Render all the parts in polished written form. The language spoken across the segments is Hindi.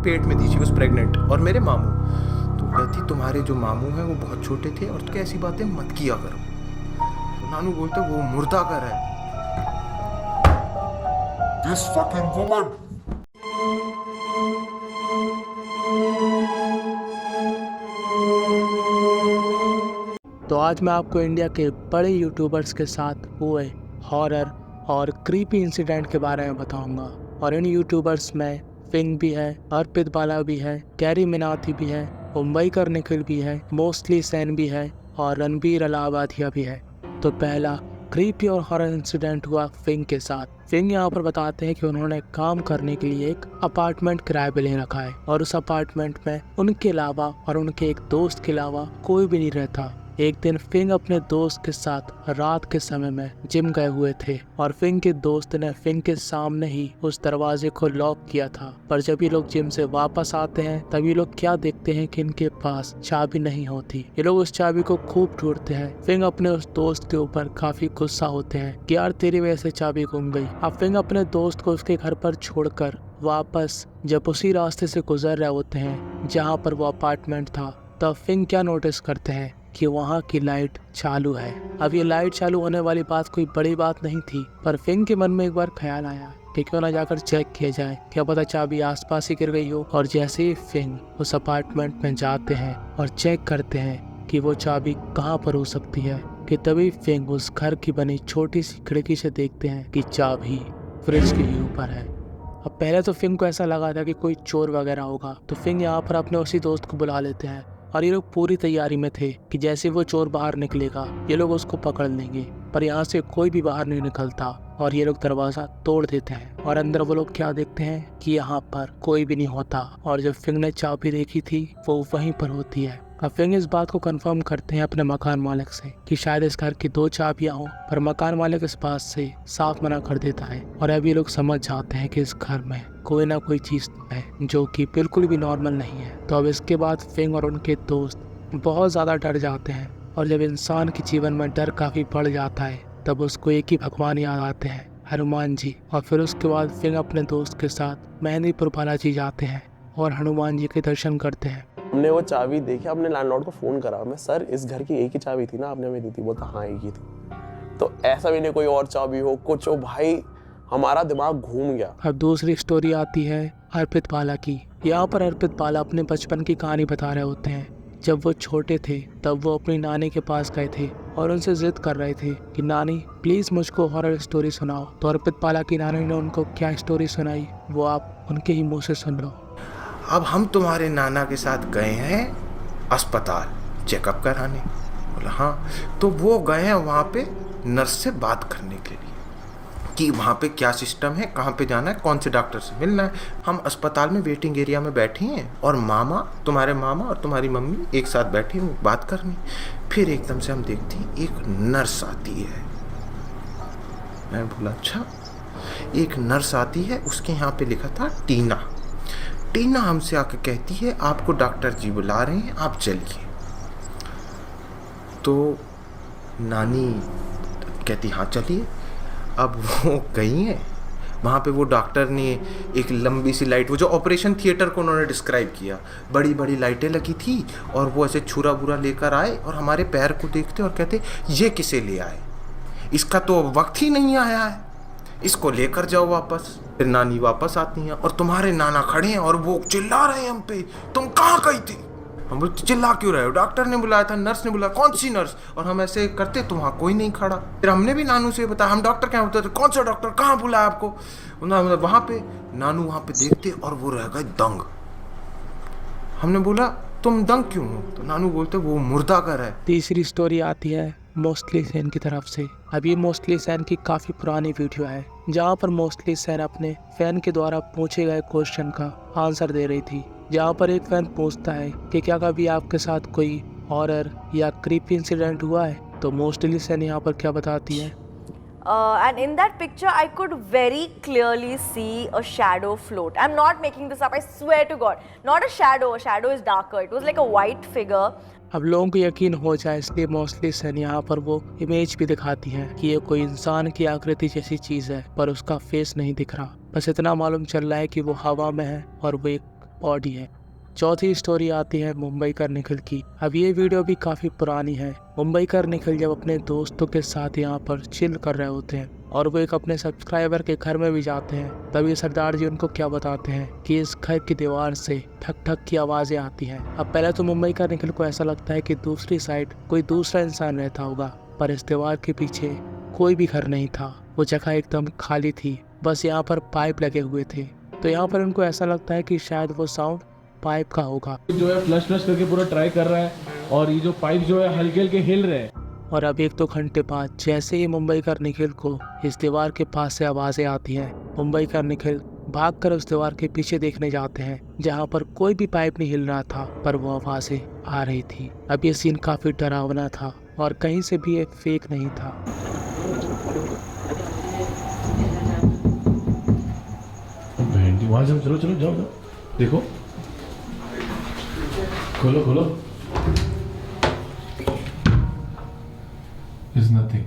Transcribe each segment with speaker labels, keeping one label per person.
Speaker 1: पेट में थी, शी वॉज प्रेग्नेंट, और मेरे मामू। तो कहती तुम्हारे जो मामू हैं वो बहुत छोटे थे और कैसी बातें मत किया करो। तो नानू बोलते वो मुर्दा घर है।
Speaker 2: This fucking woman!
Speaker 3: तो आज मैं आपको इंडिया के बड़े यूट्यूबर्स के साथ हुए हॉरर और क्रीपी इंसिडेंट के बारे में बताऊंगा। और इन यूट्यूबर्स में फिंग भी है, अर्पित बाला भी है, कैरी मिनाती भी है, मुंबईकर निखिल भी है, मोस्टली सेन भी है और रणबीर अलाहाबादिया भी है। तो पहला क्रीपी और हॉरर इंसिडेंट हुआ फिंग के साथ। फिंग यहाँ पर बताते हैं कि उन्होंने काम करने के लिए एक अपार्टमेंट किराए पे ले रखा है और उस अपार्टमेंट में उनके अलावा और उनके एक दोस्त के अलावा कोई भी नहीं रहता। एक दिन फिंग अपने दोस्त के साथ रात के समय में जिम गए हुए थे और फिंग के दोस्त ने फिंग के सामने ही उस दरवाजे को लॉक किया था। पर जब ये लोग जिम से वापस आते हैं तब ये लोग क्या देखते हैं कि इनके पास चाबी नहीं होती। ये लोग उस चाबी को खूब ढूंढते हैं। फिंग अपने उस दोस्त के ऊपर काफी गुस्सा होते हैं कि यार तेरी वजह से चाबी गुम गई। अब फिंग अपने दोस्त को उसके घर पर छोड़कर वापस जब उसी रास्ते से गुजर रहे होते हैं जहाँ पर वो अपार्टमेंट था, तब फिंग क्या नोटिस करते हैं कि वहाँ की लाइट चालू है। अब ये लाइट चालू होने वाली बात कोई बड़ी बात नहीं थी, पर फिंग के मन में एक बार ख्याल आया कि क्यों ना जाकर चेक किया जाए, क्या पता चाबी आसपास ही गिर गई हो। और जैसे ही फिंग उस अपार्टमेंट में जाते हैं और चेक करते हैं कि वो चाबी कहाँ पर हो सकती है, कि तभी फिंग उस घर की बनी छोटी सी खिड़की से देखते हैं कि चाबी फ्रिज के ही ऊपर है। अब पहले तो फिंग को ऐसा लगा था कि कोई चोर वगैरह होगा, तो फिंग यहाँ पर अपने उसी दोस्त को बुला लेते हैं और ये लोग पूरी तैयारी में थे कि जैसे वो चोर बाहर निकलेगा ये लोग उसको पकड़ लेंगे। पर यहाँ से कोई भी बाहर नहीं निकलता और ये लोग दरवाजा तोड़ देते हैं और अंदर वो लोग क्या देखते हैं कि यहाँ पर कोई भी नहीं होता और जब फिंग ने चाबी देखी थी वो वहीं पर होती है। अब फिंग इस बात को कंफर्म करते हैं अपने मकान मालिक से कि शायद इस घर की 2 चाबियां हों, पर मकान मालिक इस बात से साफ मना कर देता है। और अभी लोग समझ जाते हैं कि इस घर में कोई ना कोई चीज है जो कि बिल्कुल भी नॉर्मल नहीं है। तो अब इसके बाद फिंग और उनके दोस्त बहुत ज्यादा डर जाते हैं और जब इंसान के जीवन में डर काफी बढ़ जाता है तब उसको एक ही भगवान याद आते हैं, हनुमान जी। और फिर उसके बाद फिंग अपने दोस्त के साथ मेहंदीपुर बालाजी जाते हैं और हनुमान जी के दर्शन करते हैं।
Speaker 4: हमने वो चाबी देखी, अपने लैंडलॉर्ड को फोन करा, मैं सर इस घर की एक ही चाबी थी ना आपने हमें दी थी? बोलता हाँ एक ही थी। तो ऐसा भी नहीं कोई और चाबी हो कुछ हो, भाई हमारा दिमाग घूम गया।
Speaker 3: अब दूसरी स्टोरी आती है अर्पित बाला की। यहाँ पर अर्पित बाला अपने बचपन की कहानी बता रहे होते हैं। जब वो छोटे थे तब वो अपनी नानी के पास गए थे और उनसे जिद कर रहे थे कि नानी प्लीज मुझको हॉरर स्टोरी सुनाओ। तो अर्पित बाला की नानी ने उनको क्या स्टोरी सुनाई वो आप उनके ही मुंह से सुन लो।
Speaker 1: अब हम तुम्हारे नाना के साथ गए हैं अस्पताल चेकअप कराने। बोला हाँ। तो वो गए हैं वहाँ पे नर्स से बात करने के लिए कि वहाँ पे क्या सिस्टम है, कहाँ पे जाना है, कौन से डॉक्टर से मिलना है। हम अस्पताल में वेटिंग एरिया में बैठे हैं और तुम्हारे मामा और तुम्हारी मम्मी एक साथ बैठे हैं बात करनी। फिर एकदम से हम देखते हैं एक नर्स आती है। मैं बोला अच्छा। एक नर्स आती है, उसके यहाँ पे लिखा था टीना। टीना हमसे आके कहती है आपको डॉक्टर जी बुला रहे हैं, आप चलिए। तो नानी कहती हाँ चलिए। अब वो गई हैं वहाँ पे। वो डॉक्टर ने एक लंबी सी लाइट, वो जो ऑपरेशन थिएटर को उन्होंने डिस्क्राइब किया, बड़ी बड़ी लाइटें लगी थी और वो ऐसे छुरा बुरा लेकर आए और हमारे पैर को देखते और कहते ये किसे ले आए, इसका तो वक्त ही नहीं आया है, इसको लेकर जाओ वापस। फिर नानी वापस आती हैं और तुम्हारे नाना खड़े हैं और वो चिल्ला रहे हैं हम पे, तुम कहाँ गई थी? हम बोलते चिल्ला क्यों रहे हो, डॉक्टर ने बुलाया था, नर्स ने बुलाया। कौन सी नर्स? और हम ऐसे करते तो वहाँ कोई नहीं खड़ा। फिर हमने भी नानू से बताया हम डॉक्टर क्या होते थे, कौन सा डॉक्टर, कहाँ बुलाया आपको? वहाँ पे नानू वहाँ पे देखते और वो रह गए दंग। हमने बोला तुम दंग क्यों हो? तो नानू बोलते वो मुर्दा घर है।
Speaker 3: तीसरी स्टोरी आती है मोस्टली सेन की तरफ से। अब ये मोस्टली सेन की काफी पुरानी वीडियो है जहाँ पर मोस्टली सेन अपने फैन के द्वारा पूछे गए क्वेश्चन का आंसर दे रही थी। जहाँ पर एक फैन पूछता है कि क्या कभी आपके साथ कोई हॉरर या क्रीपी इंसिडेंट हुआ है, तो मोस्टली सेन यहाँ पर क्या बताती है।
Speaker 5: And in that picture, I could very clearly see a shadow float. I'm not making this up, I swear to God. Not a shadow is darker. It was like a white figure.
Speaker 3: अब लोगों को यकीन हो जाए इसलिए मोस्टली सेन यहाँ पर वो इमेज भी दिखाती है कि ये कोई इंसान की आकृति जैसी चीज है पर उसका फेस नहीं दिख रहा। बस इतना मालूम चल रहा है कि वो हवा में है और वो एक बॉडी है। चौथी स्टोरी आती है मुंबई का निखिल की। अब ये वीडियो भी काफ़ी पुरानी है। मुंबई का निखिल जब अपने दोस्तों के साथ यहाँ पर चिल कर रहे होते हैं और वो एक अपने सब्सक्राइबर के घर में भी जाते हैं, तभी सरदार जी उनको क्या बताते हैं कि इस घर की दीवार से ठक ठक की आवाज़ें आती हैं। अब पहले तो मुंबई का निखिल को ऐसा लगता है कि दूसरी साइड कोई दूसरा इंसान रहता होगा, पर इस दीवार के पीछे कोई भी घर नहीं था। वो जगह एकदम खाली थी, बस यहाँ पर पाइप लगे हुए थे। तो यहाँ पर उनको ऐसा लगता है कि शायद वो साउंड पाइप का होगा।
Speaker 6: जो है फ्लश करके पूरा ट्राई कर रहा है और ये जो पाइप जो है हल्के हल्के हिल रहे हैं।
Speaker 3: और अब 1-2 घंटे बाद जैसे ही मुंबई का निखिल को इस दीवार के पास से आवाज़ें आती हैं, मुंबई का निखिल भागकर उस दीवार के पीछे देखने जाते हैं जहां पर कोई भी पाइप नहीं हिल रहा था, पर वो आवाज़ें आ रही थी। अब ये सीन काफ़ी डरावना था और कहीं से भी ये फेक नहीं था।
Speaker 6: वहाँ चलो चलो जाओ देखो, खोलो There's nothing.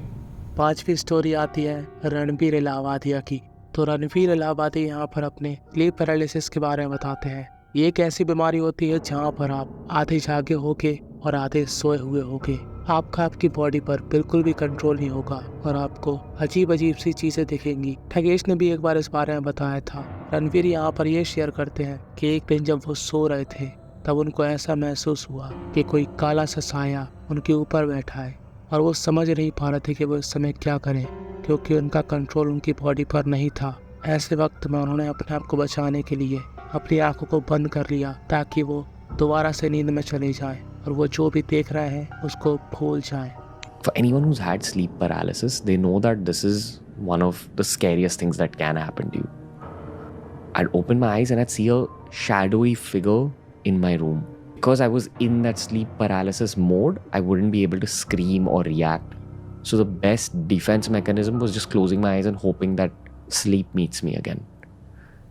Speaker 3: 5वीं स्टोरी आती है रणबीर इलाहाबादिया की। तो रणबीर इलाहाबादी यहाँ पर अपने स्लीप पैरालिसिस के बारे में बताते हैं। ये एक ऐसी बीमारी होती है जहाँ पर आप आधे जागे होके और आधे सोए हुए होगे। आपकी बॉडी पर बिल्कुल भी कंट्रोल नहीं होगा और आपको अजीब अजीब सी चीजें दिखेंगी। ठगेश ने भी एक बार इस बारे में बताया था। रणबीर यहाँ पर ये शेयर करते हैं कि एक दिन जब वो सो रहे थे तब उनको ऐसा महसूस हुआ कि कोई काला सा साया उनके ऊपर बैठा है और वो समझ नहीं पा रहे थे कि वो इस समय क्या करें, क्योंकि उनका कंट्रोल उनकी बॉडी पर नहीं था। ऐसे वक्त में उन्होंने अपने आप को बचाने के लिए अपनी आंखों को बंद कर लिया ताकि वो दोबारा से नींद में चले जाए और वो जो भी देख रहे हैं उसको भूल जाए।
Speaker 7: For anyone who's had sleep paralysis, they know that this is one of the scariest things that can happen to you. I'd open my eyes and I'd see a shadowy figure in my room. Because I was in that sleep paralysis mode, I wouldn't be able to scream or react. So the best defense mechanism was just closing my eyes and hoping that sleep meets me again.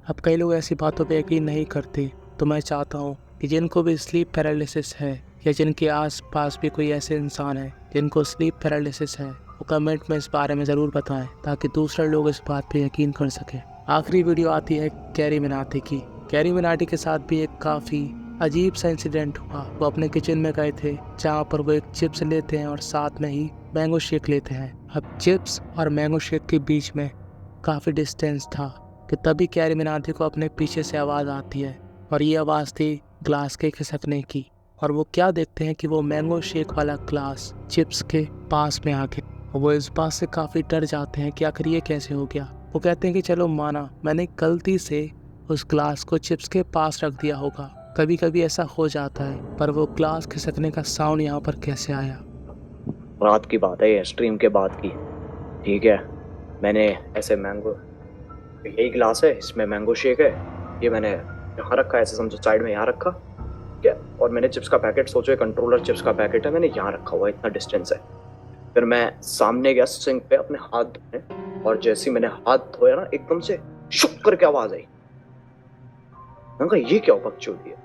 Speaker 3: अब कई लोग ऐसी बातों पे यकीन नहीं करते, तो मैं चाहता हूँ कि जिनको भी स्लीप पैरालिसिस है या जिनके आसपास भी कोई ऐसे इंसान है जिनको स्लीप पैरालिसिस है, वो कमेंट में इस बारे में ज़रूर बताएं ताकि दूसरे लोग इस बात पे यकीन कर सकें। आखिरी वीडियो आती है कैरी मिनाटी की। कैरी मिनाटी के साथ भी एक काफ़ी अजीब सा इंसिडेंट हुआ। वो अपने किचन में गए थे जहाँ पर वो एक चिप्स लेते हैं और साथ में ही मैंगो शेक लेते हैं। अब चिप्स और मैंगो शेक के बीच में काफ़ी डिस्टेंस था कि तभी कैरी मिनाटी को अपने पीछे से आवाज़ आती है और ये आवाज़ थी ग्लास के खिसकने की। और वो क्या देखते हैं कि वो मैंगो शेक वाला ग्लास चिप्स के पास में आ गया। वो इस बात से काफ़ी डर जाते हैं कि आखिर ये कैसे हो गया। वो कहते हैं कि चलो माना मैंने गलती से उस ग्लास को चिप्स के पास रख दिया होगा, कभी कभी ऐसा हो जाता है, पर वो ग्लास खिसकने का साउंड यहाँ पर कैसे आया।
Speaker 8: रात की बात है, ये स्ट्रीम के बाद की, ठीक है। मैंने ऐसे मैंगो, यही ग्लास है, इसमें मैंगो शेक है, ये मैंने यहाँ रखा, ऐसे समझो साइड में यहाँ रखा, क्या, और मैंने चिप्स का पैकेट, सोचो कंट्रोलर चिप्स का पैकेट है, मैंने यहाँ रखा हुआ, इतना डिस्टेंस है। फिर मैं सामने गया सिंक पे अपने हाथ धोने, और जैसे ही मैंने हाथ धोया ना, एकदम से शुक करके आवाज आई। मैंने कहा ये क्या बकचोदी है,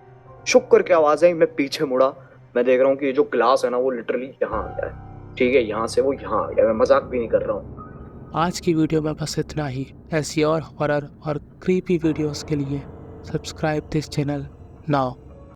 Speaker 8: शुक करके आवाज आई। मैं पीछे मुड़ा, मैं देख रहा हूँ कि ये जो ग्लास है ना वो लिटरली यहाँ आ गया है, ठीक है, यहाँ से वो यहाँ आ गया। मैं मजाक भी नहीं कर रहा हूँ।
Speaker 3: आज की वीडियो में बस इतना ही। ऐसी और हॉरर और क्रीपी वीडियोस के लिए सब्सक्राइब दिस चैनल नाउ।